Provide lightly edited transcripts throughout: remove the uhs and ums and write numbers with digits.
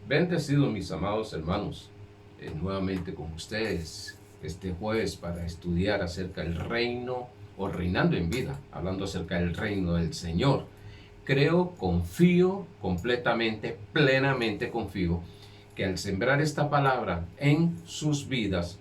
Bendecidos mis amados hermanos, nuevamente con ustedes este jueves para estudiar acerca del reino o reinando en vida, hablando acerca del reino del Señor. Creo, confío completamente, plenamente confío que al sembrar esta palabra en sus vidas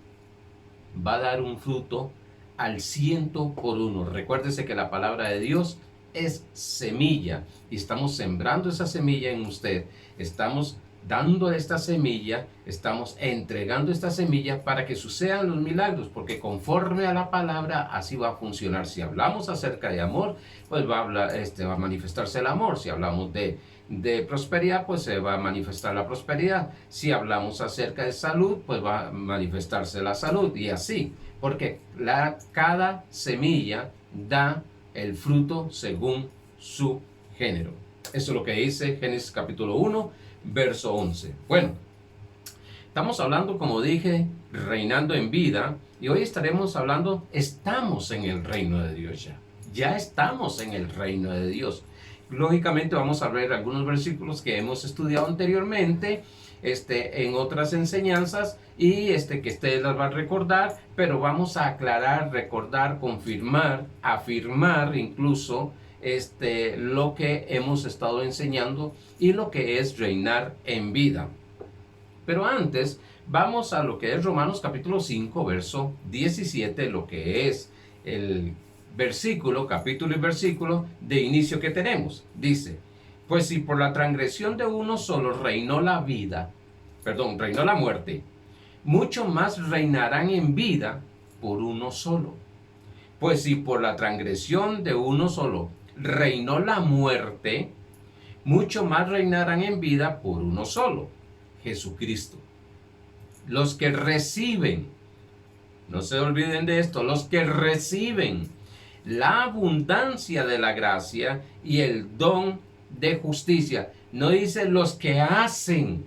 va a dar un fruto al 100 por 1. Recuérdese que la palabra de Dios es semilla y estamos sembrando esa semilla en usted. Estamos dando esta semilla, estamos entregando esta semilla para que sucedan los milagros, porque conforme a la palabra así va a funcionar. Si hablamos acerca de amor, pues va a manifestarse el amor. Si hablamos de prosperidad, pues se va a manifestar la prosperidad. Si hablamos acerca de salud, pues va a manifestarse la salud, y así, porque cada semilla da el fruto según su género. Eso es lo que dice Génesis capítulo 1, verso 11. Bueno, estamos hablando, como dije, reinando en vida, y hoy estamos en el reino de Dios ya. Ya estamos en el reino de Dios. Lógicamente vamos a ver algunos versículos que hemos estudiado anteriormente, en otras enseñanzas, y que ustedes las van a recordar, pero vamos a aclarar, recordar, confirmar, afirmar incluso lo que hemos estado enseñando y lo que es reinar en vida. Pero antes, vamos a lo que es Romanos capítulo 5, verso 17, lo que es el versículo, capítulo y versículo de inicio que tenemos. Dice: pues si por la transgresión de uno solo reinó la muerte, mucho más reinarán en vida por uno solo. Pues si por la transgresión de uno solo reinó la muerte, mucho más reinarán en vida por uno solo, Jesucristo. Los que reciben, no se olviden de esto, los que reciben la abundancia de la gracia y el don de justicia. No dice los que hacen,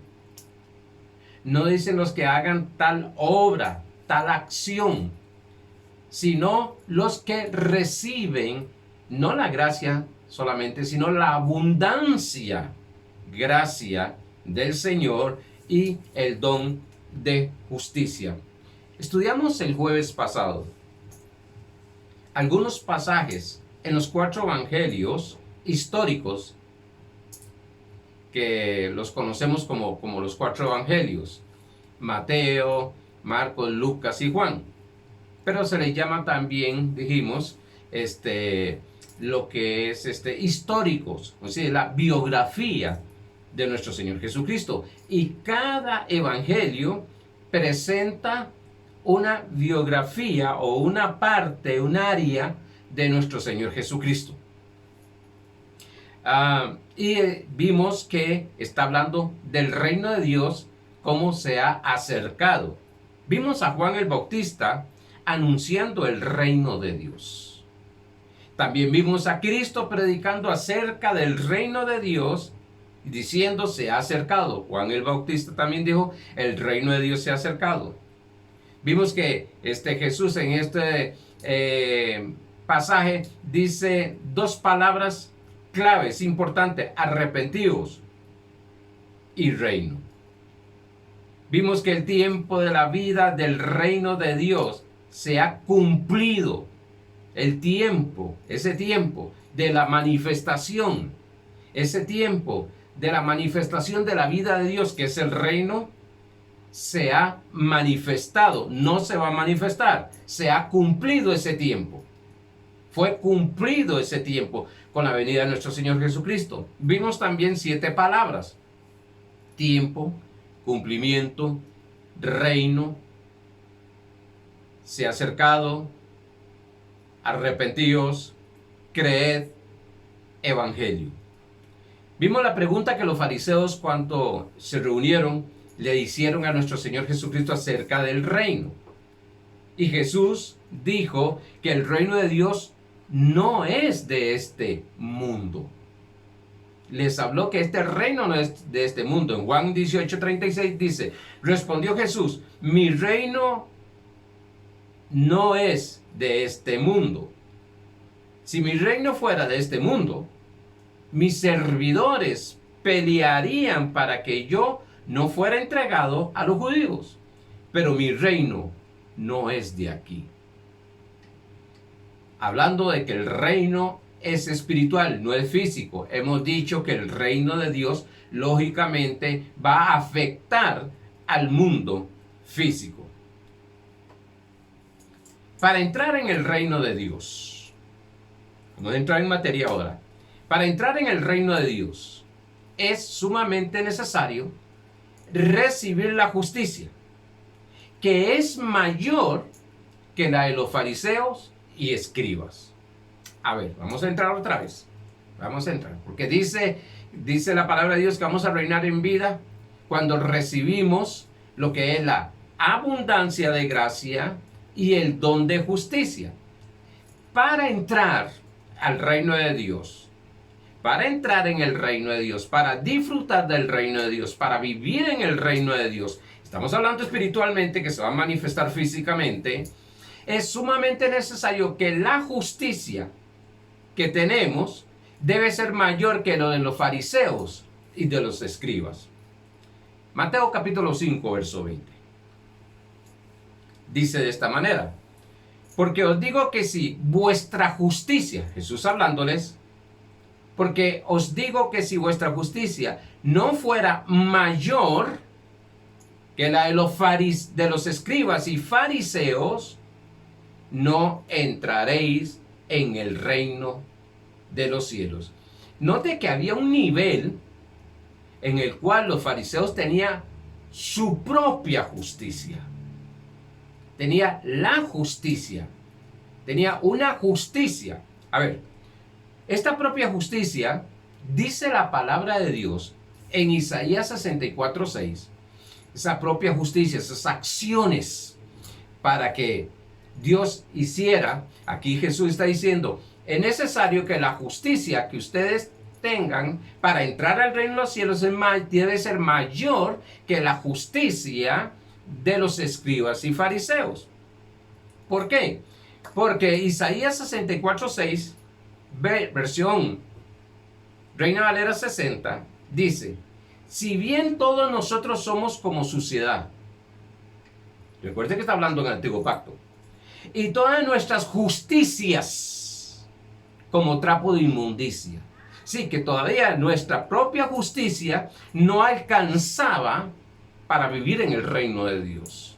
no dice los que hagan tal obra, tal acción, sino los que reciben, no la gracia solamente, sino la abundancia gracia del Señor y el don de justicia. Estudiamos el jueves pasado algunos pasajes en los 4 evangelios históricos que los conocemos como los 4 evangelios: Mateo, Marcos, Lucas y Juan. Pero se les llama también, dijimos, lo que es históricos, o sea, la biografía de nuestro Señor Jesucristo. Y cada evangelio presenta una biografía o una parte, un área de nuestro Señor Jesucristo. Y vimos que está hablando del reino de Dios, cómo se ha acercado. Vimos a Juan el Bautista anunciando el reino de Dios. También vimos a Cristo predicando acerca del reino de Dios, diciendo: se ha acercado. Juan el Bautista también dijo: el reino de Dios se ha acercado. Vimos que Jesús en este pasaje dice 2 palabras claves, importantes: arrepentidos y reino. Vimos que el tiempo de la vida del reino de Dios se ha cumplido. Ese tiempo de la manifestación, ese tiempo de la manifestación de la vida de Dios, que es el reino, se ha manifestado. No se va a manifestar, se ha cumplido ese tiempo. Fue cumplido ese tiempo con la venida de nuestro Señor Jesucristo. Vimos también 7 palabras: tiempo, cumplimiento, reino, se ha acercado, arrepentíos, creed, evangelio. Vimos la pregunta que los fariseos, cuando se reunieron, le hicieron a nuestro Señor Jesucristo acerca del reino. Y Jesús dijo que el reino de Dios no es de este mundo. Les habló que este reino no es de este mundo. En Juan 18:36 dice: respondió Jesús: mi reino no es de este mundo. Si mi reino fuera de este mundo, mis servidores pelearían para que yo no fuera entregado a los judíos, pero mi reino no es de aquí. Hablando de que el reino es espiritual, no es físico. Hemos dicho que el reino de Dios, lógicamente, va a afectar al mundo físico. Para entrar en el reino de Dios, vamos a entrar en materia ahora. Para entrar en el reino de Dios, es sumamente necesario recibir la justicia, que es mayor que la de los fariseos y escribas. A ver, vamos a entrar otra vez. Vamos a entrar, porque dice la palabra de Dios que vamos a reinar en vida cuando recibimos lo que es la abundancia de gracia y el don de justicia. Para entrar al reino de Dios, para entrar en el reino de Dios, para disfrutar del reino de Dios, para vivir en el reino de Dios, estamos hablando espiritualmente, que se va a manifestar físicamente, es sumamente necesario que la justicia que tenemos debe ser mayor que lo de los fariseos y de los escribas. Mateo capítulo 5, verso 20. Dice de esta manera: porque os digo que si vuestra justicia, Jesús hablándoles, porque os digo que si vuestra justicia no fuera mayor que la de los escribas y fariseos, no entraréis en el reino de los cielos. Note que había un nivel en el cual los fariseos tenían su propia justicia. Tenía la justicia. Tenía una justicia. A ver, esta propia justicia, dice la palabra de Dios en Isaías 64:6. Esa propia justicia, esas acciones para que Dios hiciera. Aquí Jesús está diciendo: es necesario que la justicia que ustedes tengan para entrar al reino de los cielos debe ser mayor que la justicia de los escribas y fariseos. ¿Por qué? Porque Isaías 64:6, versión Reina Valera 60, dice: si bien todos nosotros somos como suciedad, recuerde que está hablando en el Antiguo Pacto, y todas nuestras justicias como trapo de inmundicia. Sí, que todavía nuestra propia justicia no alcanzaba para vivir en el reino de Dios.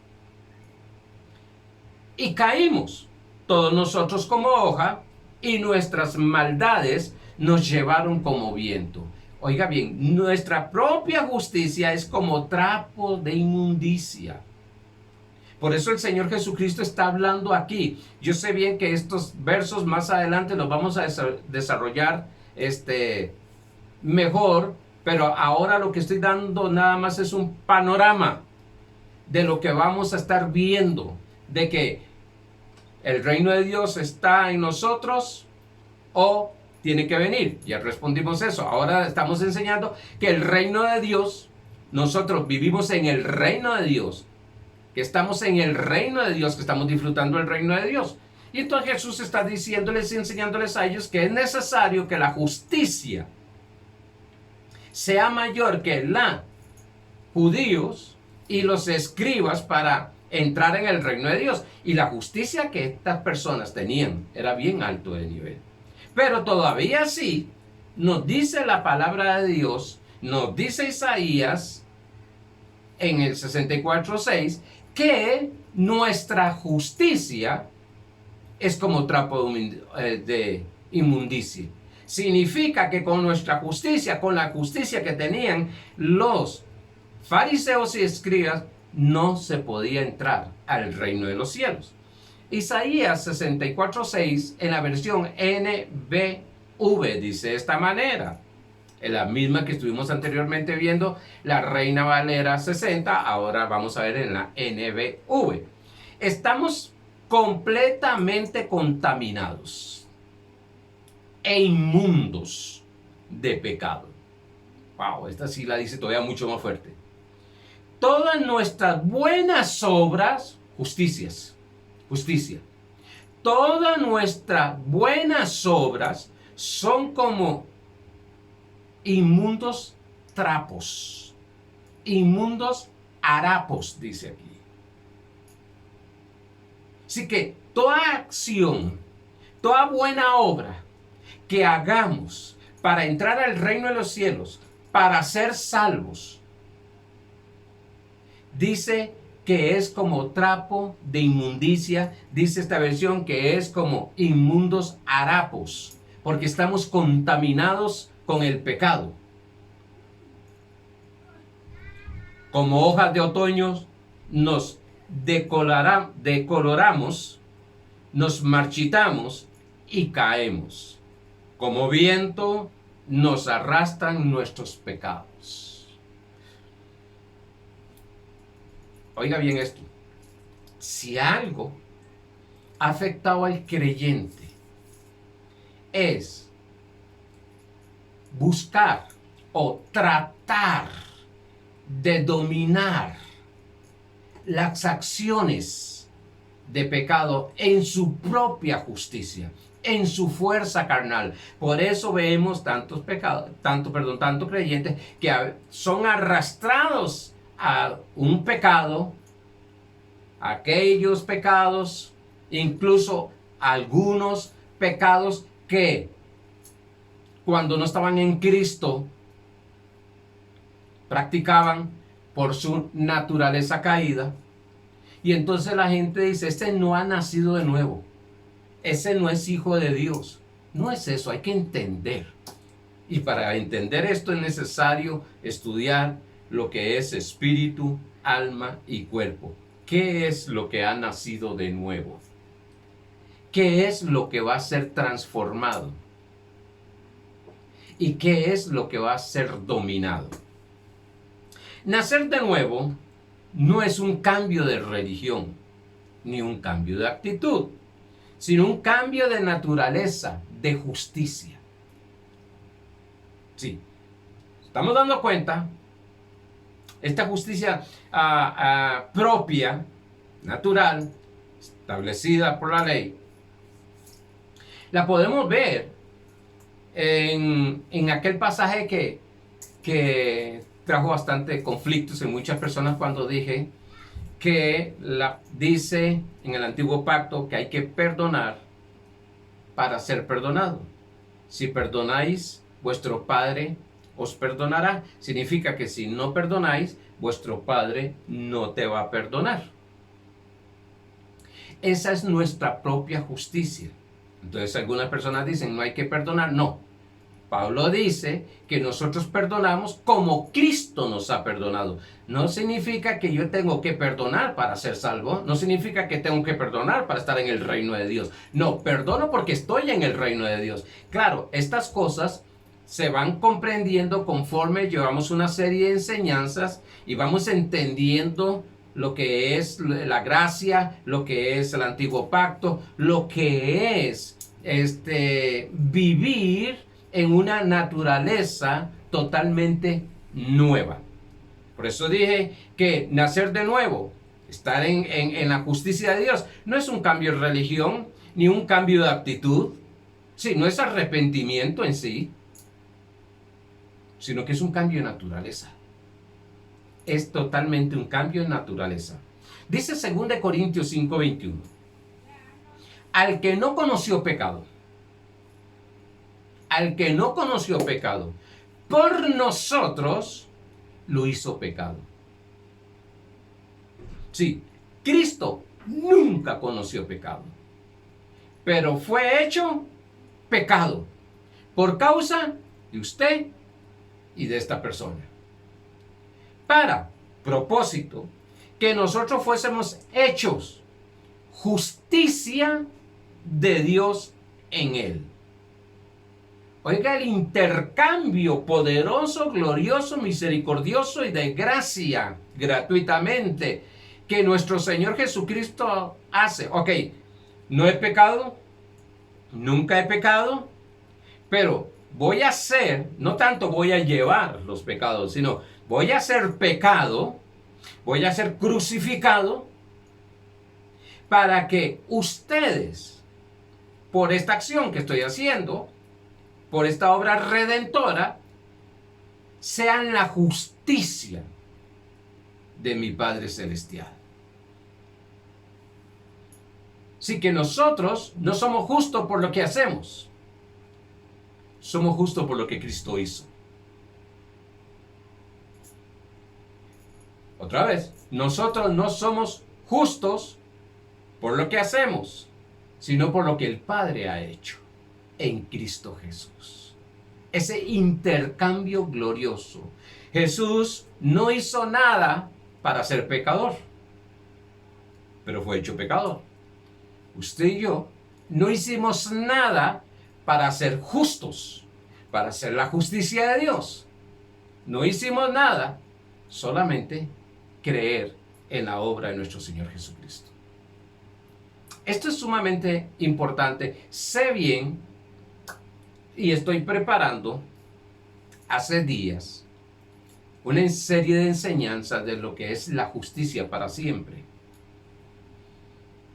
Y caímos todos nosotros como hoja, y nuestras maldades nos llevaron como viento. Oiga bien, nuestra propia justicia es como trapo de inmundicia. Por eso el Señor Jesucristo está hablando aquí. Yo sé bien que estos versos más adelante los vamos a desarrollar mejor, pero ahora lo que estoy dando nada más es un panorama de lo que vamos a estar viendo, de que el reino de Dios está en nosotros o tiene que venir. Ya respondimos eso. Ahora estamos enseñando que el reino de Dios, nosotros vivimos en el reino de Dios, que estamos en el reino de Dios, que estamos disfrutando el reino de Dios. Y entonces Jesús está diciéndoles y enseñándoles a ellos que es necesario que la justicia sea mayor que la judíos y los escribas para entrar en el reino de Dios. Y la justicia que estas personas tenían era bien alto de nivel. Pero todavía así, nos dice la palabra de Dios, nos dice Isaías en el 64:6, que nuestra justicia es como trapo de inmundicia. Significa que con nuestra justicia, con la justicia que tenían los fariseos y escribas, no se podía entrar al reino de los cielos. Isaías 64:6 en la versión NBV dice de esta manera, en la misma que estuvimos anteriormente viendo, la Reina Valera 60, ahora vamos a ver en la NBV. Estamos completamente contaminados e inmundos de pecado. Wow, esta sí la dice todavía mucho más fuerte. Todas nuestras buenas obras, justicia. Todas nuestras buenas obras son como inmundos trapos. inmundos harapos, dice aquí. Así que toda acción, toda buena obra que hagamos para entrar al reino de los cielos, para ser salvos, dice que es como trapo de inmundicia, dice esta versión que es como inmundos harapos, porque estamos contaminados con el pecado. Como hojas de otoño nos decoloramos, nos marchitamos y caemos. Como viento nos arrastran nuestros pecados. Oiga bien esto. Si algo ha afectado al creyente es buscar o tratar de dominar las acciones de pecado en su propia justicia, en su fuerza carnal. Por eso vemos tantos creyentes que son arrastrados a un pecado, aquellos pecados, incluso algunos pecados que cuando no estaban en Cristo practicaban por su naturaleza caída. Y entonces la gente dice, ese no ha nacido de nuevo, ese no es hijo de Dios. No es eso, hay que entender. Y para entender esto es necesario estudiar lo que es espíritu, alma y cuerpo. ¿Qué es lo que ha nacido de nuevo? ¿Qué es lo que va a ser transformado? ¿Y qué es lo que va a ser dominado? Nacer de nuevo no es un cambio de religión, ni un cambio de actitud, sino un cambio de naturaleza, de justicia. Sí, estamos dando cuenta, esta justicia propia, natural, establecida por la ley, la podemos ver en aquel pasaje que trajo bastante conflictos en muchas personas cuando dije que dice en el antiguo pacto que hay que perdonar para ser perdonado. Si perdonáis, vuestro Padre os perdonará. Significa que si no perdonáis, vuestro Padre no te va a perdonar. Esa es nuestra propia justicia. Entonces algunas personas dicen no hay que perdonar. No. Pablo dice que nosotros perdonamos como Cristo nos ha perdonado. No significa que yo tengo que perdonar para ser salvo. No significa que tengo que perdonar para estar en el reino de Dios. No, perdono porque estoy en el reino de Dios. Claro, estas cosas se van comprendiendo conforme llevamos una serie de enseñanzas y vamos entendiendo lo que es la gracia, lo que es el antiguo pacto, lo que es vivir en una naturaleza totalmente nueva. Por eso dije que nacer de nuevo, estar en la justicia de Dios, no es un cambio de religión, ni un cambio de actitud, sí, no es arrepentimiento en sí, sino que es un cambio de naturaleza. Es totalmente un cambio de naturaleza. Dice 2 Corintios 5:21, al que no conoció pecado, por nosotros lo hizo pecado. Sí, Cristo nunca conoció pecado, pero fue hecho pecado por causa de usted y de esta persona. Para propósito que nosotros fuésemos hechos justicia de Dios en él. Oiga, el intercambio poderoso, glorioso, misericordioso y de gracia gratuitamente que nuestro Señor Jesucristo hace. Ok, no he pecado, nunca he pecado, pero voy a ser, no tanto voy a llevar los pecados, sino voy a ser pecado, voy a ser crucificado para que ustedes, por esta acción que estoy haciendo, por esta obra redentora, sean la justicia de mi Padre Celestial. Así que nosotros no somos justos por lo que hacemos. Somos justos por lo que Cristo hizo. Otra vez, nosotros no somos justos por lo que hacemos, sino por lo que el Padre ha hecho en Cristo Jesús. Ese intercambio glorioso. Jesús no hizo nada para ser pecador, pero fue hecho pecador. Usted y yo no hicimos nada para ser justos, para hacer la justicia de Dios. No hicimos nada, solamente creer en la obra de nuestro Señor Jesucristo. Esto es sumamente importante. Sé bien, y estoy preparando hace días una serie de enseñanzas de lo que es la justicia para siempre.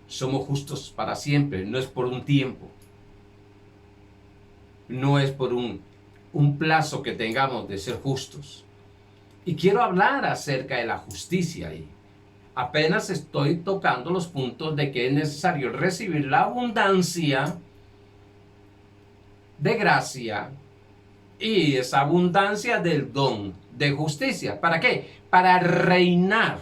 Somos justos para siempre, no es por un tiempo, no es por un plazo que tengamos de ser justos. Y quiero hablar acerca de la justicia ahí. Apenas estoy tocando los puntos de que es necesario recibir la abundancia de gracia y esa abundancia del don de justicia. ¿Para qué? Para reinar.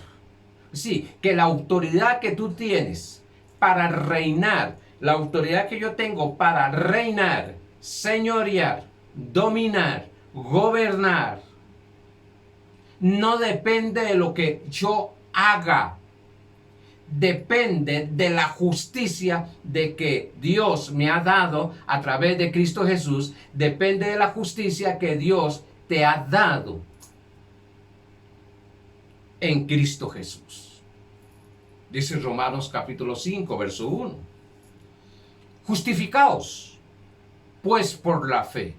Sí, que la autoridad que tú tienes para reinar, la autoridad que yo tengo para reinar, señorear, dominar, gobernar, no depende de lo que yo haga. Depende de la justicia de que Dios me ha dado a través de Cristo Jesús. Depende de la justicia que Dios te ha dado en Cristo Jesús. Dice Romanos capítulo 5, verso 1. Justificaos, pues, por la fe.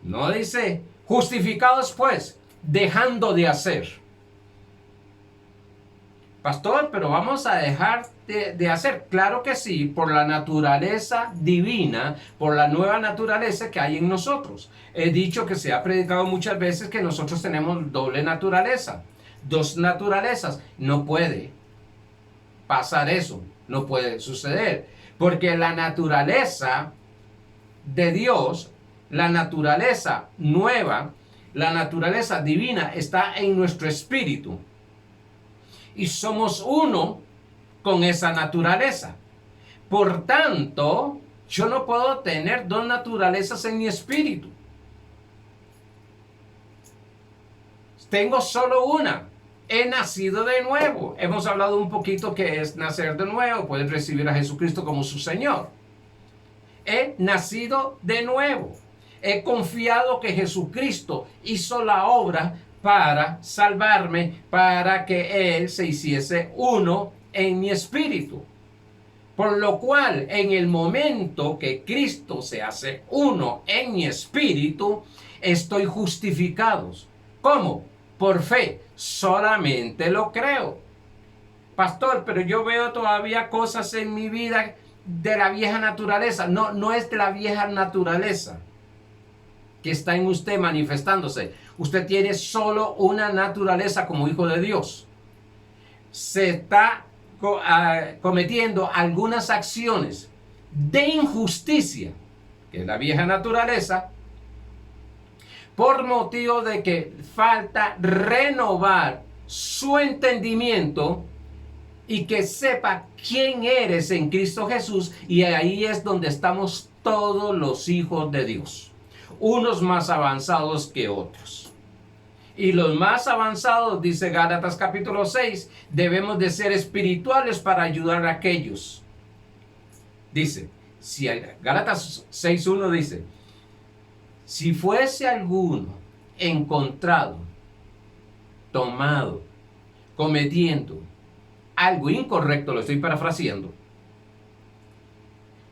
No dice, justificados, pues, dejando de hacer. Pastor, pero vamos a dejar de hacer. Claro que sí, por la naturaleza divina, por la nueva naturaleza que hay en nosotros. He dicho que se ha predicado muchas veces que nosotros tenemos doble naturaleza. Dos naturalezas. No puede pasar eso. No puede suceder. Porque la naturaleza de Dios, la naturaleza nueva, la naturaleza divina está en nuestro espíritu. Y somos uno con esa naturaleza. Por tanto, yo no puedo tener dos naturalezas en mi espíritu. Tengo solo una. He nacido de nuevo. Hemos hablado un poquito que es nacer de nuevo. Puedes recibir a Jesucristo como su Señor. He nacido de nuevo. He confiado que Jesucristo hizo la obra para salvarme, para que Él se hiciese uno en mi espíritu. Por lo cual, en el momento que Cristo se hace uno en mi espíritu, estoy justificado. ¿Cómo? Por fe. Solamente lo creo. Pastor, pero yo veo todavía cosas en mi vida de la vieja naturaleza. No, no es de la vieja naturaleza que está en usted manifestándose. Usted tiene solo una naturaleza como hijo de Dios. Se está cometiendo algunas acciones de injusticia, que es la vieja naturaleza, por motivo de que falta renovar su entendimiento y que sepa quién eres en Cristo Jesús. Y ahí es donde estamos todos los hijos de Dios, unos más avanzados que otros. Y los más avanzados, dice Gálatas capítulo 6, debemos de ser espirituales para ayudar a aquellos. Dice, si Gálatas 6:1 dice, si fuese alguno encontrado, tomado, cometiendo algo incorrecto, lo estoy parafraseando,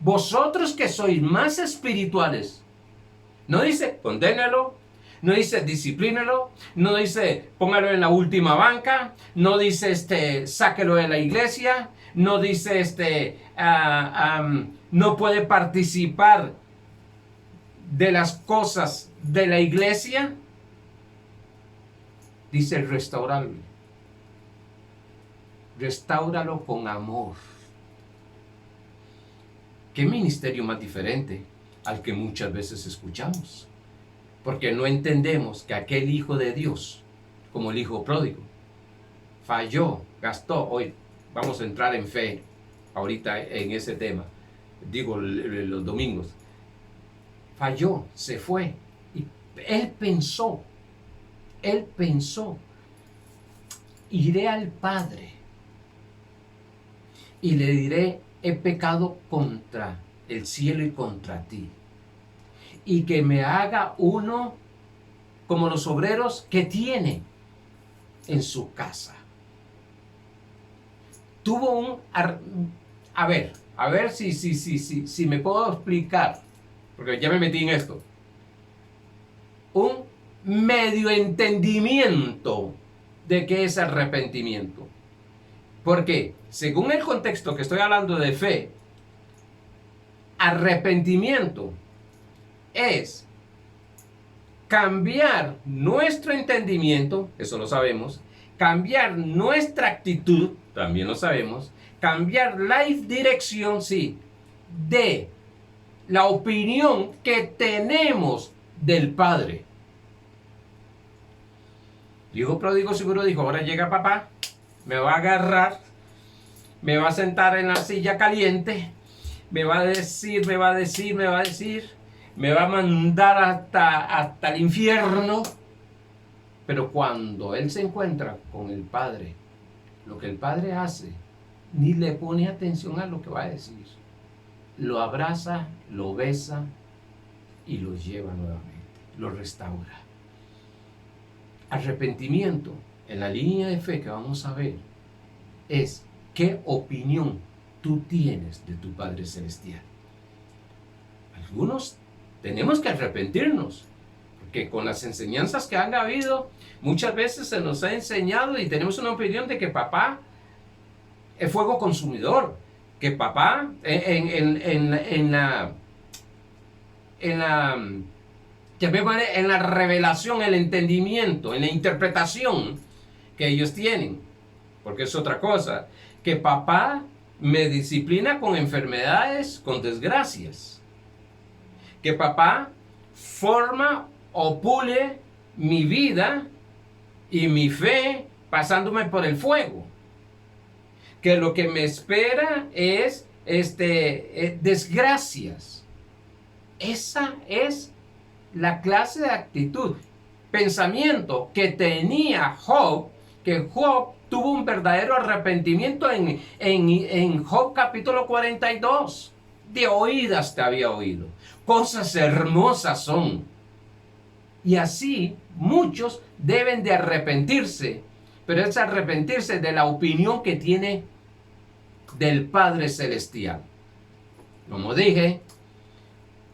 vosotros que sois más espirituales, no dice condénelo, no dice disciplínelo, no dice póngalo en la última banca, no dice sáquelo de la iglesia, no dice no puede participar de las cosas de la iglesia. dice restaurarlo. Restáuralo con amor. ¿Qué ministerio más diferente al que muchas veces escuchamos? Porque no entendemos que aquel hijo de Dios, como el hijo pródigo, falló, gastó. Hoy vamos a entrar en fe, ahorita en ese tema, digo los domingos. Falló, se fue. Y él pensó, iré al Padre y le diré, he pecado contra el cielo y contra ti. Y que me haga uno como los obreros que tiene en su casa. Tuvo un... A ver si me puedo explicar, porque ya me metí en esto. Un medio entendimiento de qué es arrepentimiento. Porque, según el contexto que estoy hablando de fe, arrepentimiento es cambiar nuestro entendimiento, eso lo sabemos, cambiar nuestra actitud, también lo sabemos, cambiar la dirección, sí, de la opinión que tenemos del Padre. El hijo pródigo seguro dijo, ahora llega papá, me va a agarrar, me va a sentar en la silla caliente, me va a decir, me va a mandar hasta el infierno. Pero cuando él se encuentra con el Padre, lo que el Padre hace, ni le pone atención a lo que va a decir. Lo abraza, lo besa y lo lleva nuevamente, lo restaura. Arrepentimiento, en la línea de fe que vamos a ver, es qué opinión tú tienes de tu Padre Celestial. Algunos tenemos que arrepentirnos, porque con las enseñanzas que han habido, muchas veces se nos ha enseñado y tenemos una opinión de que papá es fuego consumidor, que papá en la revelación, el entendimiento, en la interpretación que ellos tienen, porque es otra cosa, que papá me disciplina con enfermedades, con desgracias, que papá forma o pule mi vida y mi fe pasándome por el fuego, que lo que me espera es desgracias. Esa es la clase de actitud, pensamiento que tenía Job, que Job tuvo un verdadero arrepentimiento en Job capítulo 42. De oídas te había oído. Cosas hermosas son. Y así muchos deben de arrepentirse, pero es arrepentirse de la opinión que tiene del Padre Celestial. Como dije,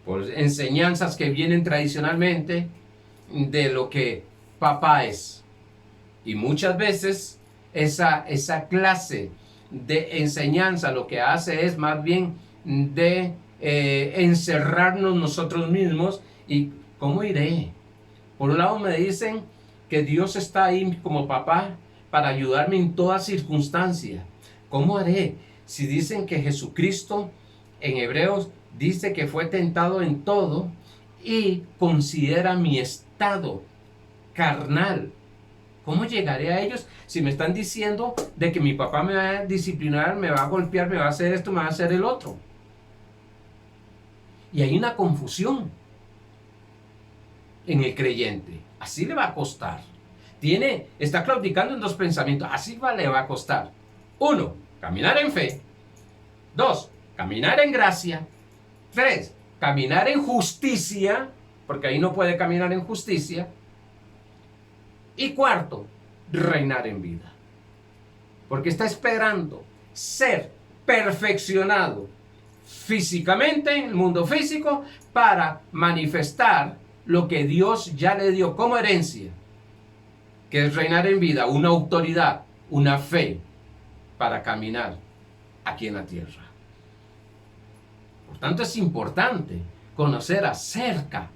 por enseñanzas que vienen tradicionalmente de lo que papá es. Y muchas veces esa clase de enseñanza lo que hace es más bien de encerrarnos nosotros mismos. ¿Y cómo iré? Por un lado me dicen que Dios está ahí como papá para ayudarme en toda circunstancia. ¿Cómo haré? Si dicen que Jesucristo en Hebreos dice que fue tentado en todo y considera mi estado carnal. ¿Cómo llegaré a ellos si me están diciendo de que mi papá me va a disciplinar, me va a golpear, me va a hacer esto, me va a hacer el otro? Y hay una confusión en el creyente. Así le va a costar. Está claudicando en dos pensamientos. Así le va a costar. 1, caminar en fe. 2, caminar en gracia. 3, caminar en justicia, porque ahí no puede caminar en justicia. Y 4, reinar en vida. Porque está esperando ser perfeccionado físicamente, en el mundo físico, para manifestar lo que Dios ya le dio como herencia, que es reinar en vida, una autoridad, una fe para caminar aquí en la tierra. Por tanto, es importante conocer acerca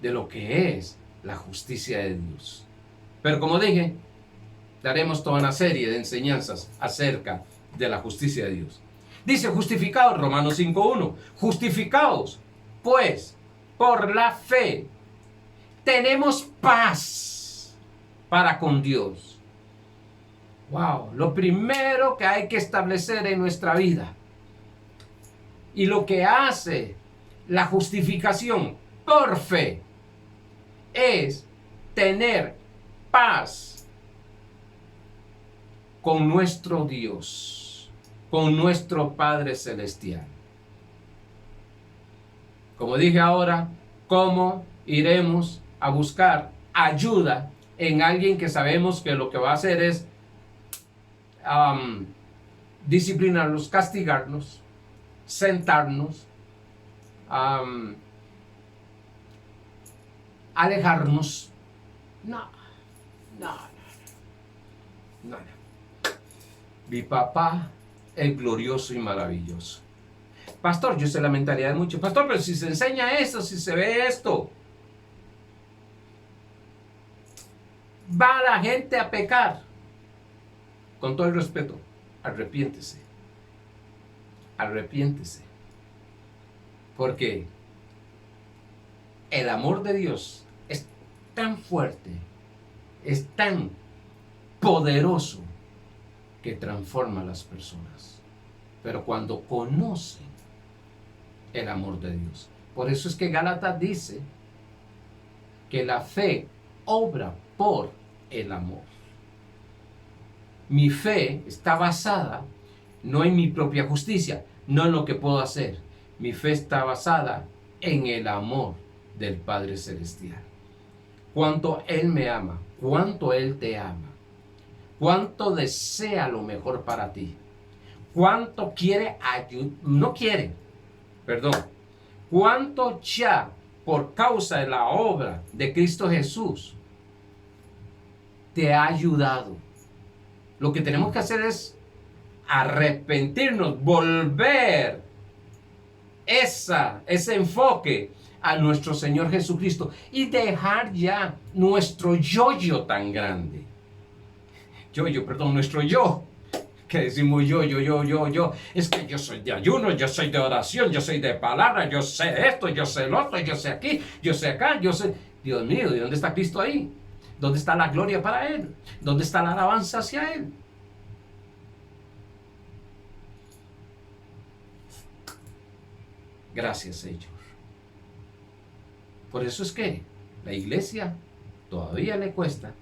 de lo que es la justicia de Dios. Pero como dije, daremos toda una serie de enseñanzas acerca de la justicia de Dios. Dice, justificados, Romanos 5:1, justificados, pues, por la fe, tenemos paz para con Dios. Wow, lo primero que hay que establecer en nuestra vida y lo que hace la justificación por fe es tener paz con nuestro Dios, con nuestro Padre Celestial. Como dije ahora, ¿cómo iremos a buscar ayuda en alguien que sabemos que lo que va a hacer es disciplinarnos, castigarnos, sentarnos, alejarnos? No. Mi papá es glorioso y maravilloso. Pastor, yo sé la mentalidad de muchos. Pastor, pero si se enseña esto, si se ve esto, va la gente a pecar. Con todo el respeto, arrepiéntese. Arrepiéntese. Porque el amor de Dios es tan fuerte, es tan poderoso, que transforma a las personas. Pero cuando conocen el amor de Dios. Por eso es que Gálatas dice que la fe obra por el amor. Mi fe está basada no en mi propia justicia, no en lo que puedo hacer. Mi fe está basada en el amor del Padre Celestial. Cuánto Él me ama, cuánto Él te ama, cuánto desea lo mejor para ti, cuánto quiere cuánto ya por causa de la obra de Cristo Jesús te ha ayudado. Lo que tenemos que hacer es arrepentirnos, volver ese enfoque a nuestro Señor Jesucristo y dejar ya nuestro yo tan grande. Nuestro yo. Que decimos yo. Es que yo soy de ayuno, yo soy de oración, yo soy de palabra, yo sé esto, yo sé lo otro, yo sé aquí, yo sé acá, yo sé. Dios mío, ¿y dónde está Cristo ahí? ¿Dónde está la gloria para Él? ¿Dónde está la alabanza hacia Él? Gracias, Señor. Por eso es que la iglesia todavía le cuesta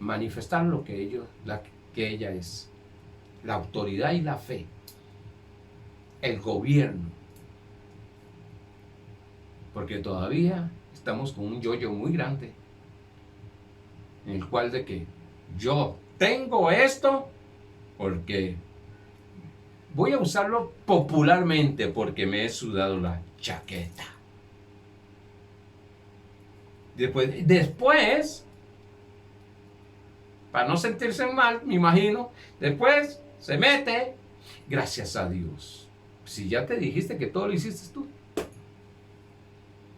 manifestar lo que ella es. La autoridad y la fe. El gobierno. Porque todavía estamos con un yo muy grande. En el cual de que yo tengo esto porque voy a usarlo popularmente porque me he sudado la chaqueta. Después, para no sentirse mal, me imagino, después se mete, gracias a Dios. Si ya te dijiste que todo lo hiciste tú.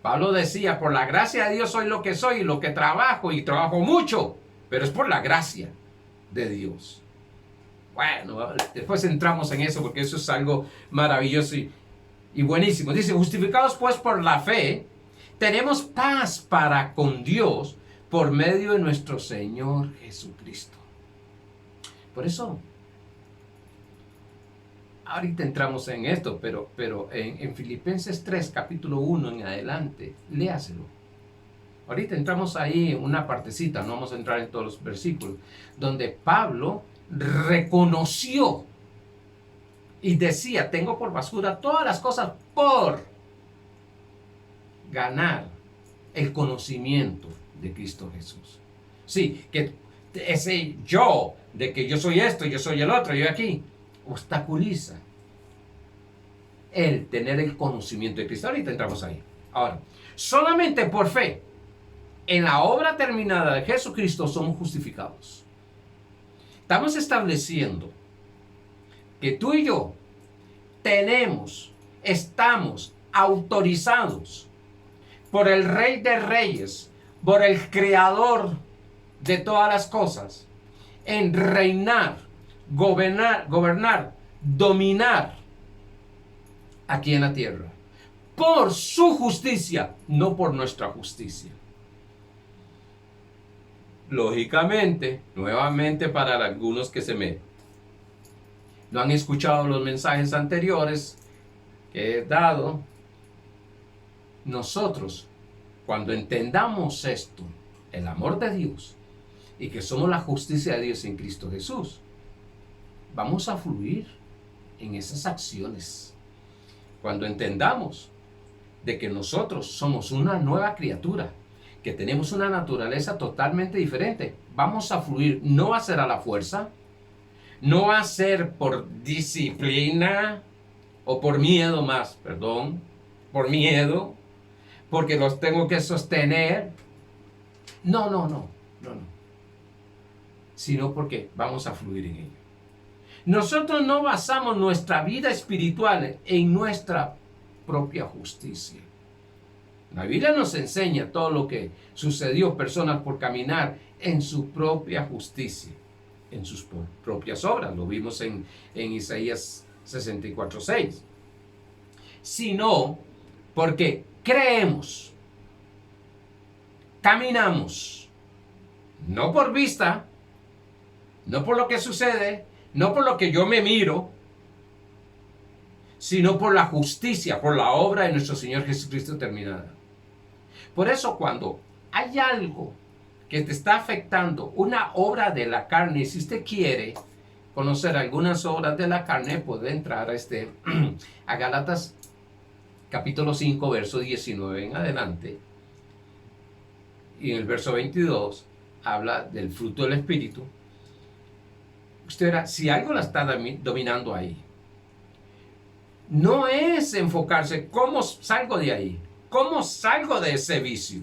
Pablo decía, por la gracia de Dios soy lo que soy, lo que trabajo, y trabajo mucho, pero es por la gracia de Dios. Bueno, después entramos en eso porque eso es algo maravilloso y buenísimo. Dice, justificados pues por la fe, tenemos paz para con Dios por medio de nuestro Señor Jesucristo. Por eso, ahorita entramos en esto, pero en Filipenses 3, capítulo 1 en adelante, léaselo. Ahorita entramos ahí en una partecita, no vamos a entrar en todos los versículos, donde Pablo reconoció y decía, tengo por basura todas las cosas por ganar el conocimiento de Cristo Jesús. Sí, que ese yo, de que yo soy esto, yo soy el otro, yo aquí, obstaculiza el tener el conocimiento de Cristo. Ahorita entramos ahí. Ahora, solamente por fe en la obra terminada de Jesucristo somos justificados. Estamos estableciendo que tú y yo estamos autorizados por el Rey de Reyes, por el Creador de todas las cosas, en reinar, gobernar, dominar aquí en la tierra, por su justicia, no por nuestra justicia. Lógicamente, nuevamente para algunos que no han escuchado los mensajes anteriores que he dado, nosotros, cuando entendamos esto, el amor de Dios, y que somos la justicia de Dios en Cristo Jesús, vamos a fluir en esas acciones. Cuando entendamos de que nosotros somos una nueva criatura, que tenemos una naturaleza totalmente diferente, vamos a fluir. No va a ser a la fuerza, no va a ser por disciplina o por miedo más, perdón, por miedo, porque los tengo que sostener. No. Sino porque vamos a fluir en ello. Nosotros no basamos nuestra vida espiritual en nuestra propia justicia. La Biblia nos enseña todo lo que sucedió, personas por caminar en su propia justicia, en sus propias obras. Lo vimos en Isaías 64:6. Sino porque creemos, caminamos, no por vista, no por lo que sucede, no por lo que yo me miro, sino por la justicia, por la obra de nuestro Señor Jesucristo terminada. Por eso cuando hay algo que te está afectando, una obra de la carne, si usted quiere conocer algunas obras de la carne, puede entrar a Gálatas capítulo 5, verso 19 en adelante. Y en el verso 22 habla del fruto del Espíritu. Usted verá, si algo la está dominando ahí, no es enfocarse cómo salgo de ahí, cómo salgo de ese vicio,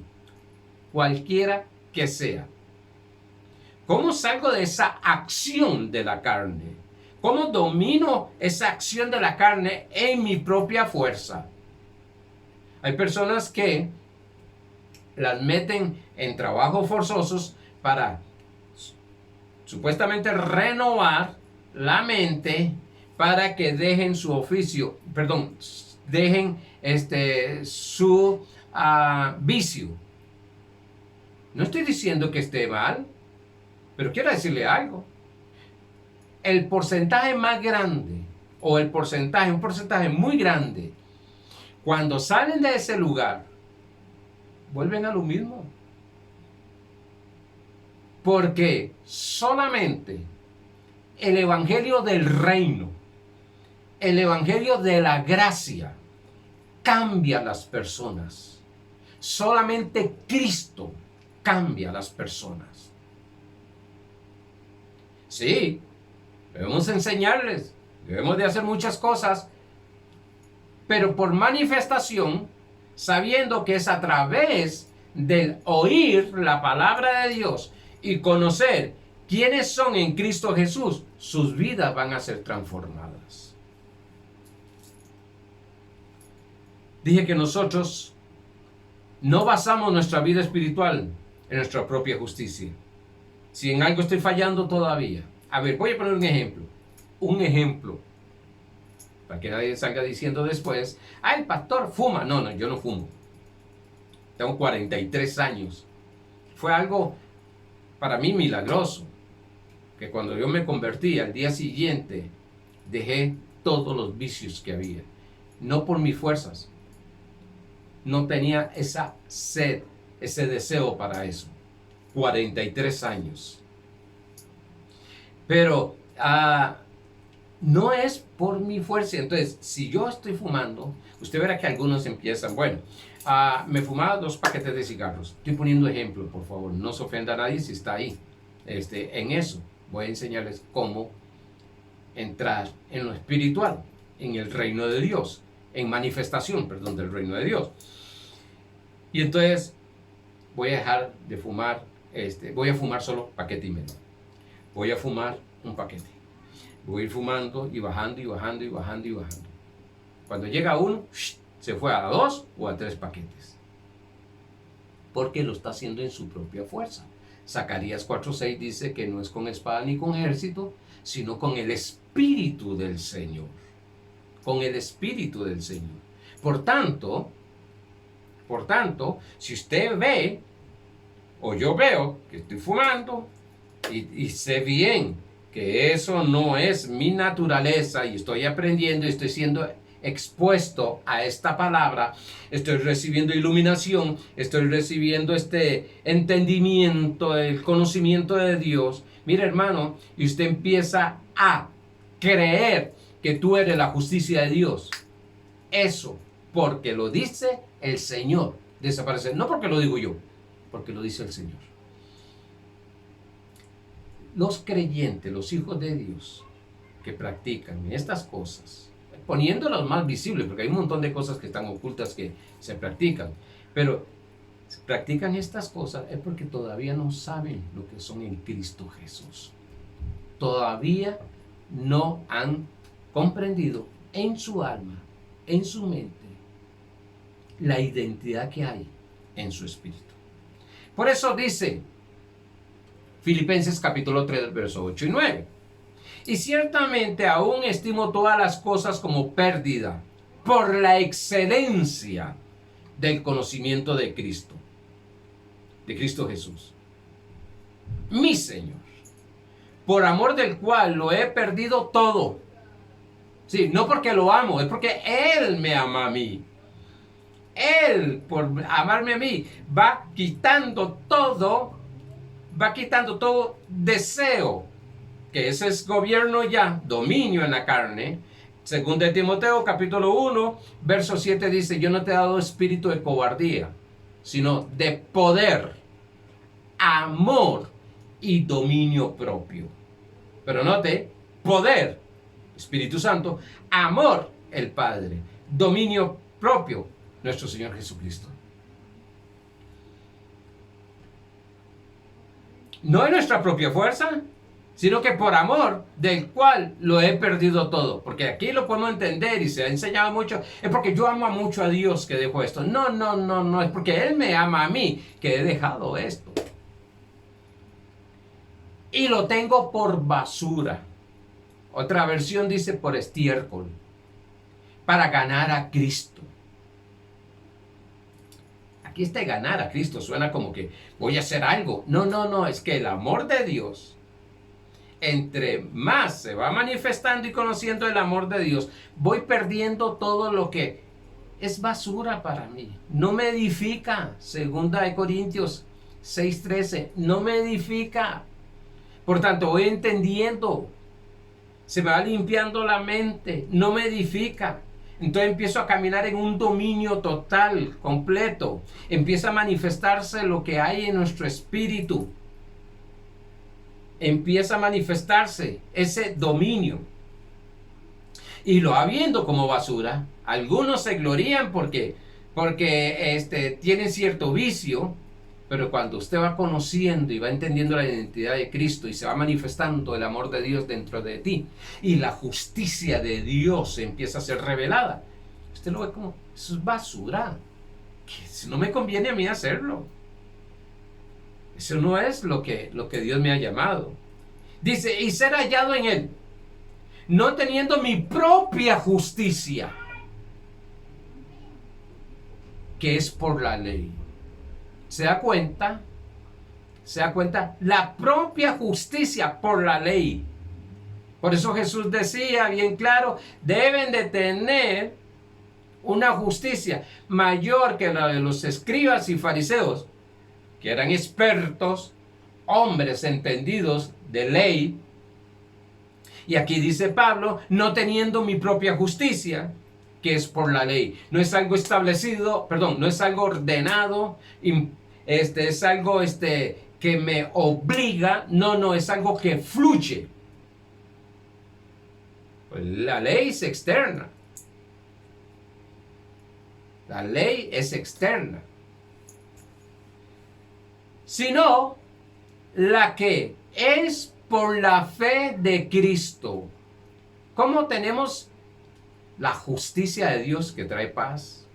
cualquiera que sea. ¿Cómo salgo de esa acción de la carne? ¿Cómo domino esa acción de la carne en mi propia fuerza? Hay personas que las meten en trabajos forzosos para supuestamente renovar la mente para que dejen su oficio, dejen su vicio. No estoy diciendo que esté mal, pero quiero decirle algo. El porcentaje más grande, o un porcentaje muy grande, cuando salen de ese lugar, vuelven a lo mismo. Porque solamente el evangelio del reino, el evangelio de la gracia, cambia a las personas. Solamente Cristo cambia a las personas. Sí, debemos enseñarles, debemos de hacer muchas cosas, pero por manifestación, sabiendo que es a través del oír la palabra de Dios y conocer quiénes son en Cristo Jesús, sus vidas van a ser transformadas. Dije que nosotros no basamos nuestra vida espiritual en nuestra propia justicia. Si en algo estoy fallando todavía. A ver, voy a poner un ejemplo. Un ejemplo. Para que nadie salga diciendo después, el pastor fuma. No, yo no fumo. Tengo 43 años. Fue algo para mí milagroso. Que cuando yo me convertí, al día siguiente, dejé todos los vicios que había. No por mis fuerzas. No tenía esa sed, ese deseo para eso. 43 años. Pero no es por mi fuerza. Entonces, si yo estoy fumando, usted verá que algunos empiezan, me fumaba 2 paquetes de cigarros. Estoy poniendo ejemplo, por favor. No se ofenda a nadie si está ahí. En eso voy a enseñarles cómo entrar en lo espiritual, en el reino de Dios, en manifestación, del reino de Dios. Y entonces voy a dejar de fumar, voy a fumar solo paquete y medio. Voy a fumar un paquete. Voy a ir fumando y bajando y bajando y bajando y bajando. Cuando llega a 1, se fue a 2 o a 3 paquetes. Porque lo está haciendo en su propia fuerza, Zacarías 4:6 dice que no es con espada ni con ejército, sino con el Espíritu del Señor. Con el Espíritu del Señor. Por tanto, si usted ve, o yo veo que estoy fumando, y sé bien que eso no es mi naturaleza, y estoy aprendiendo y estoy siendo expuesto a esta palabra, estoy recibiendo iluminación, estoy recibiendo este entendimiento, el conocimiento de Dios. Mira, hermano, y usted empieza a creer que tú eres la justicia de Dios. Eso, porque lo dice el Señor, desaparece. No porque lo digo yo, porque lo dice el Señor. Los creyentes, los hijos de Dios, que practican estas cosas, poniéndolas más visibles, porque hay un montón de cosas que están ocultas que se practican, pero practican estas cosas es porque todavía no saben lo que son en Cristo Jesús. Todavía no han comprendido en su alma, en su mente, la identidad que hay en su espíritu. Por eso dice Filipenses capítulo 3, versos 8 y 9. Y ciertamente aún estimo todas las cosas como pérdida por la excelencia del conocimiento de Cristo Jesús, mi Señor, por amor del cual lo he perdido todo. Sí, no porque lo amo, es porque Él me ama a mí. Él, por amarme a mí, va quitando todo deseo, que ese es gobierno ya, dominio en la carne. Según de Timoteo capítulo 1, verso 7 dice, yo no te he dado espíritu de cobardía, sino de poder, amor y dominio propio. Pero note, poder, Espíritu Santo, amor, el Padre, dominio propio, nuestro Señor Jesucristo. No es nuestra propia fuerza, sino que por amor del cual lo he perdido todo. Porque aquí lo podemos entender y se ha enseñado mucho. Es porque yo amo mucho a Dios que dejo esto. No. Es porque Él me ama a mí que he dejado esto. Y lo tengo por basura. Otra versión dice por estiércol. Para ganar a Cristo. Aquí este ganar a Cristo suena como que voy a hacer algo. No. Es que el amor de Dios, entre más se va manifestando y conociendo el amor de Dios, voy perdiendo todo lo que es basura para mí. No me edifica. 2 Corintios 6:13. No me edifica. Por tanto, voy entendiendo. Se me va limpiando la mente. No me edifica. Entonces empiezo a caminar en un dominio total, completo. Empieza a manifestarse lo que hay en nuestro espíritu. Empieza a manifestarse ese dominio. Y lo va viendo como basura. Algunos se glorían porque tienen cierto vicio. Pero cuando usted va conociendo y va entendiendo la identidad de Cristo y se va manifestando el amor de Dios dentro de ti y la justicia de Dios empieza a ser revelada, usted lo ve como, eso es basura, que no me conviene a mí hacerlo. Eso no es lo que Dios me ha llamado. Dice, y ser hallado en Él, no teniendo mi propia justicia, que es por la ley. ¿Se da cuenta? La propia justicia por la ley. Por eso Jesús decía bien claro, deben de tener una justicia mayor que la de los escribas y fariseos, que eran expertos, hombres entendidos de ley. Y aquí dice Pablo, no teniendo mi propia justicia, que es por la ley. No es algo establecido, no es algo ordenado, es algo que me obliga, no, es algo que fluye. Pues la ley es externa. La ley es externa. Sino la que es por la fe de Cristo. ¿Cómo tenemos la justicia de Dios que trae paz?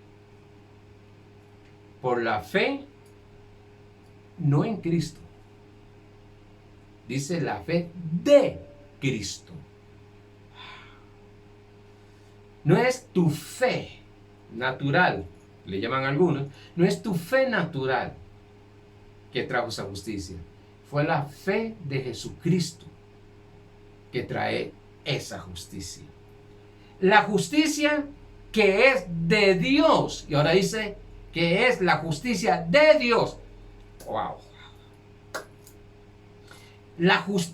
Por la fe, no en Cristo, Dice la fe de Cristo. No es tu fe natural, le llaman algunos, no es tu fe natural que trajo esa justicia. Fue la fe de Jesucristo que trae esa justicia. La justicia que es de Dios. Y ahora dice que es la justicia de Dios. ¡Wow!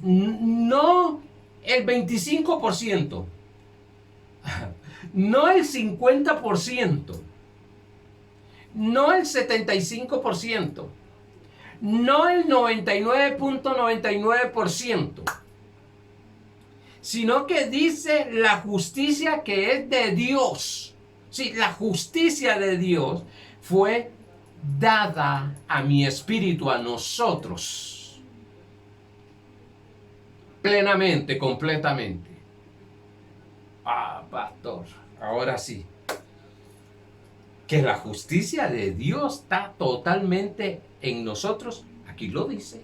No el 25%. No el 50%. No el 75%. No el 99.99%. Sino que dice la justicia que es de Dios. Sí, la justicia de Dios fue dada a mi espíritu, a nosotros. Plenamente, completamente. Ah, pastor, ahora sí. Que la justicia de Dios está totalmente en nosotros. Aquí lo dice.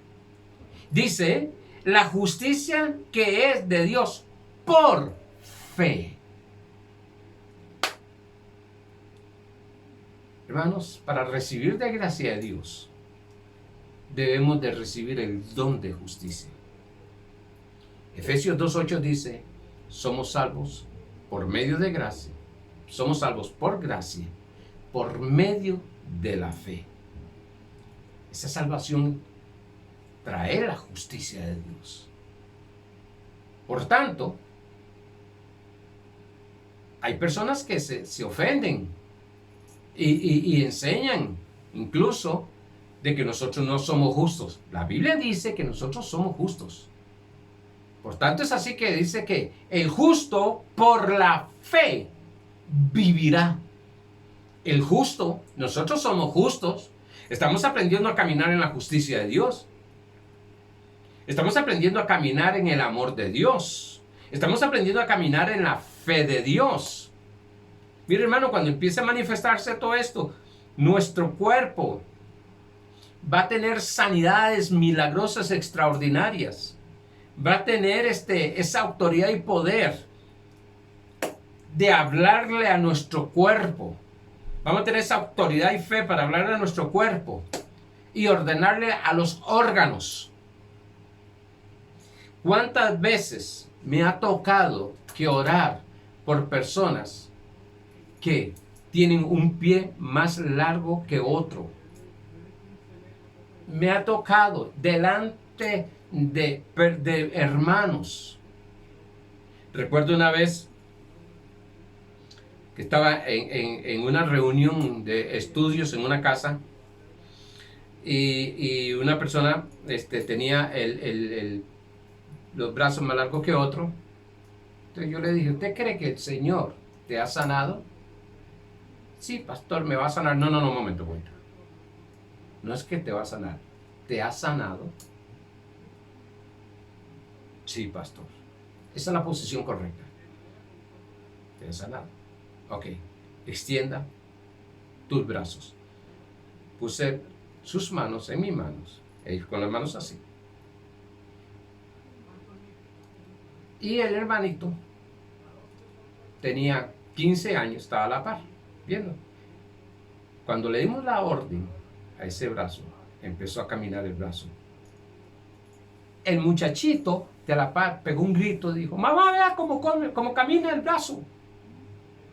Dice, la justicia que es de Dios por fe. Hermanos, para recibir de gracia de Dios, debemos de recibir el don de justicia. Efesios 2:8 dice, somos salvos por medio de gracia. Somos salvos por gracia, por medio de la fe. Esa salvación trae la justicia de Dios. Por tanto, hay personas que se ofenden y enseñan incluso de que nosotros no somos justos. La Biblia dice que nosotros somos justos. Por tanto, es así que dice que el justo por la fe vivirá. El justo, nosotros somos justos. Estamos aprendiendo a caminar en la justicia de Dios. Estamos aprendiendo a caminar en el amor de Dios. Estamos aprendiendo a caminar en la fe de Dios. Mire, hermano, cuando empiece a manifestarse todo esto, nuestro cuerpo va a tener sanidades milagrosas extraordinarias. Va a tener esa autoridad y poder de hablarle a nuestro cuerpo. Vamos a tener esa autoridad y fe para hablarle a nuestro cuerpo y ordenarle a los órganos. ¿Cuántas veces me ha tocado que orar por personas que tienen un pie más largo que otro? Me ha tocado delante de hermanos. Recuerdo una vez que estaba en una reunión de estudios en una casa y una persona tenía los brazos más largos que otro. Entonces yo le dije, ¿usted cree que el Señor te ha sanado? Sí, pastor, me va a sanar. No, un momento. No es que te va a sanar, ¿te ha sanado? Sí, pastor. Esa es la posición correcta. ¿Te ha sanado? Ok. Extienda tus brazos. Puse sus manos en mis manos. Con las manos así. Y el hermanito tenía 15 años, estaba a la par, viendo. Cuando le dimos la orden a ese brazo, empezó a caminar el brazo. El muchachito de la par pegó un grito, dijo, mamá, vea cómo camina el brazo,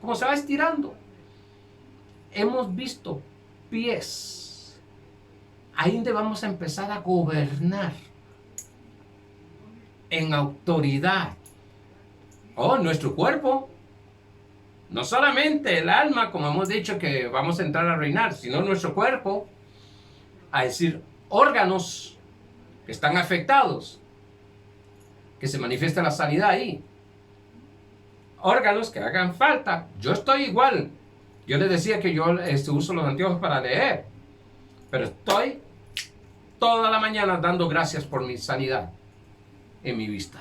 cómo se va estirando. Hemos visto pies. Ahí donde vamos a empezar a gobernar en autoridad. Oh, nuestro cuerpo. No solamente el alma, como hemos dicho que vamos a entrar a reinar, sino nuestro cuerpo. A decir, órganos que están afectados, que se manifiesta la sanidad ahí. Órganos que hagan falta. Yo estoy igual. Yo les decía que yo uso los anteojos para leer, pero estoy toda la mañana dando gracias por mi sanidad en mi vista.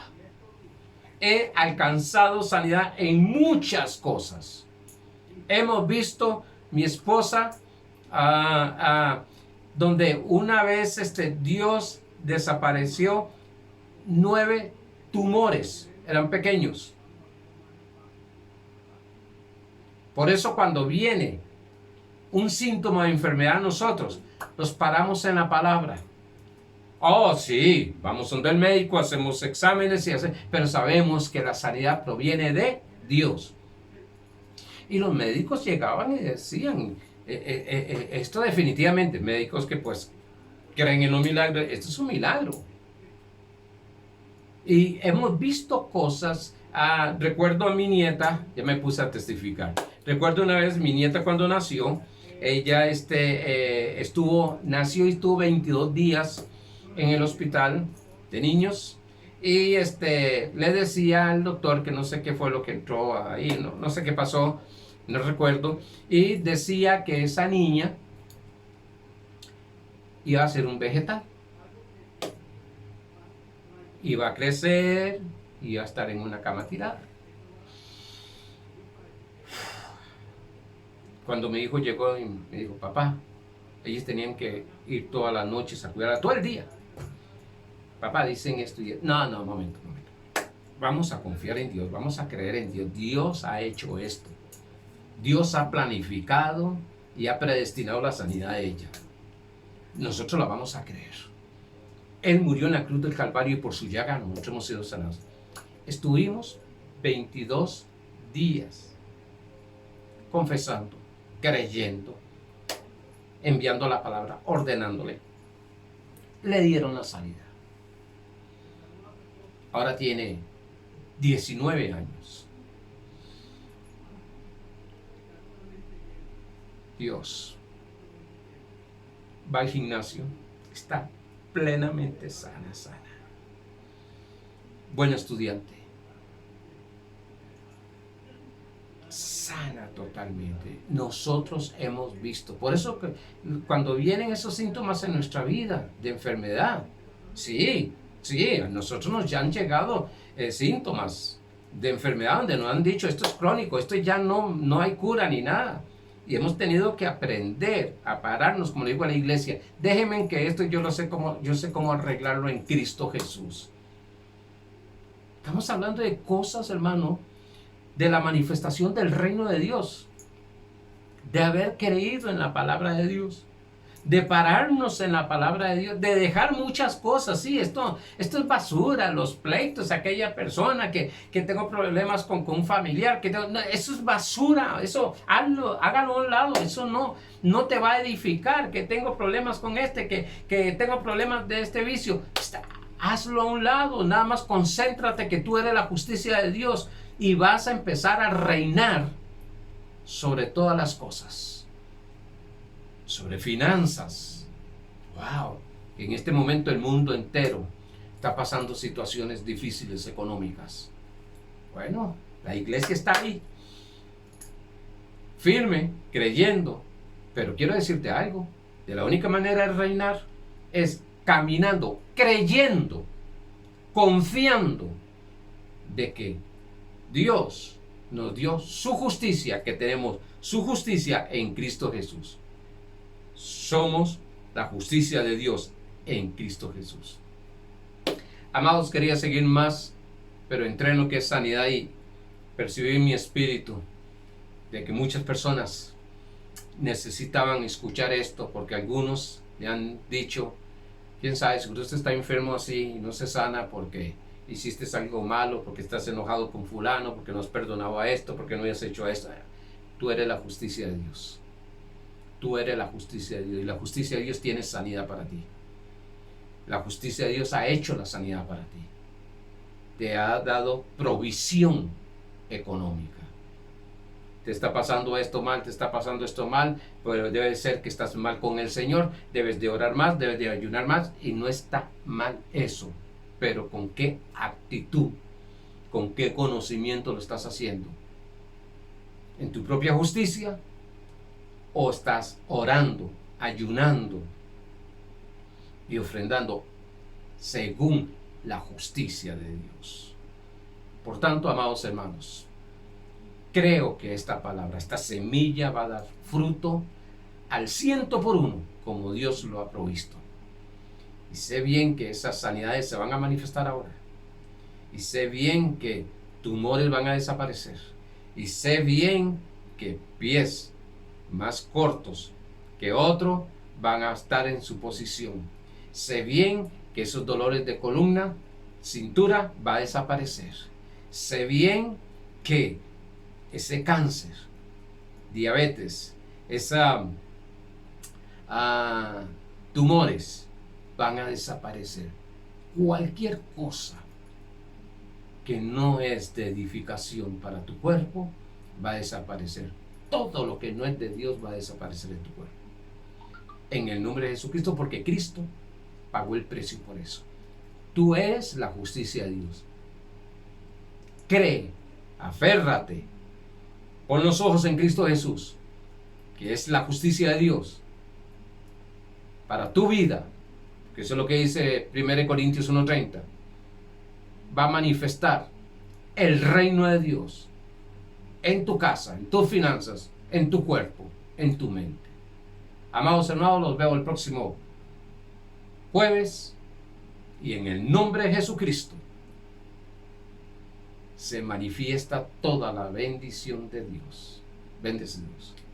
He alcanzado sanidad en muchas cosas. Hemos visto mi esposa donde una vez Dios desapareció 9 tumores, eran pequeños. Por eso cuando viene un síntoma de enfermedad a nosotros, nos paramos en la palabra. Oh, sí, vamos donde el médico, hacemos exámenes, pero sabemos que la sanidad proviene de Dios. Y los médicos llegaban y decían, esto definitivamente, médicos que pues creen en los milagros, esto es un milagro. Y hemos visto cosas, recuerdo a mi nieta, ya me puse a testificar, recuerdo una vez mi nieta cuando nació, ella nació y estuvo 22 días en el hospital de niños y le decía al doctor que no sé qué fue lo que entró ahí, no sé qué pasó, no recuerdo, y decía que esa niña iba a ser un vegetal, iba a crecer, iba a estar en una cama tirada. Cuando mi hijo llegó y me dijo, papá, ellos tenían que ir todas las noches a cuidarla, todo el día. Papá, dicen esto y no, momento. Vamos a confiar en Dios, vamos a creer en Dios. Dios ha hecho esto. Dios ha planificado y ha predestinado la sanidad de ella. Nosotros la vamos a creer. Él murió en la cruz del Calvario y por su llaga nosotros hemos sido sanados. Estuvimos 22 días confesando, creyendo, enviando la palabra, ordenándole. Le dieron la sanidad. Ahora tiene 19 años. Dios va al gimnasio, está plenamente sana. Buen estudiante. Sana totalmente. Nosotros hemos visto. Por eso que cuando vienen esos síntomas en nuestra vida de enfermedad, sí, a nosotros nos ya han llegado síntomas de enfermedad donde nos han dicho esto es crónico, esto ya no hay cura ni nada. Y hemos tenido que aprender a pararnos, como le digo a la iglesia, déjenme que esto yo sé cómo arreglarlo en Cristo Jesús. Estamos hablando de cosas, hermano, de la manifestación del reino de Dios, de haber creído en la palabra de Dios, de pararnos en la palabra de Dios, de dejar muchas cosas. Sí, esto es basura, los pleitos, aquella persona que tengo problemas con un familiar, eso es basura, eso hágalo a un lado, eso no te va a edificar, que tengo problemas con que tengo problemas de este vicio, hazlo a un lado, nada más concéntrate que tú eres la justicia de Dios y vas a empezar a reinar sobre todas las cosas. Sobre finanzas. Wow. En este momento el mundo entero está pasando situaciones difíciles económicas. Bueno, la iglesia está ahí, firme, creyendo. Pero quiero decirte algo. De la única manera de reinar es caminando, creyendo, confiando de que Dios nos dio su justicia, que tenemos su justicia en Cristo Jesús. Somos la justicia de Dios en Cristo Jesús. Amados, quería seguir más, pero entré en lo que es sanidad y percibí en mi espíritu de que muchas personas necesitaban escuchar esto, porque algunos le han dicho, quién sabe, si usted está enfermo así y no se sana porque hiciste algo malo, porque estás enojado con fulano, porque no has perdonado a esto, porque no has hecho esto. Tú eres la justicia de Dios. Tú eres la justicia de Dios, y la justicia de Dios tiene sanidad para ti. La justicia de Dios ha hecho la sanidad para ti. Te ha dado provisión económica. Te está pasando esto mal, pero debe ser que estás mal con el Señor, debes de orar más, debes de ayunar más, y no está mal eso, pero ¿con qué actitud, con qué conocimiento lo estás haciendo? ¿En tu propia justicia? ¿O estás orando, ayunando y ofrendando según la justicia de Dios? Por tanto, amados hermanos, creo que esta palabra, esta semilla va a dar fruto al 100 por 1, como Dios lo ha provisto. Y sé bien que esas sanidades se van a manifestar ahora. Y sé bien que tumores van a desaparecer. Y sé bien que pies más cortos que otros van a estar en su posición. Sé bien que esos dolores de columna, cintura, va a desaparecer. Sé bien que ese cáncer, diabetes, esa tumores van a desaparecer. Cualquier cosa que no es de edificación para tu cuerpo va a desaparecer. Todo lo que no es de Dios va a desaparecer de tu cuerpo. En el nombre de Jesucristo, porque Cristo pagó el precio por eso. Tú eres la justicia de Dios. Cree, aférrate, pon los ojos en Cristo Jesús, que es la justicia de Dios para tu vida, que eso es lo que dice 1 Corintios 1:30. Va a manifestar el reino de Dios en tu casa, en tus finanzas, en tu cuerpo, en tu mente. Amados hermanos, los veo el próximo jueves y en el nombre de Jesucristo se manifiesta toda la bendición de Dios. Bendecidos.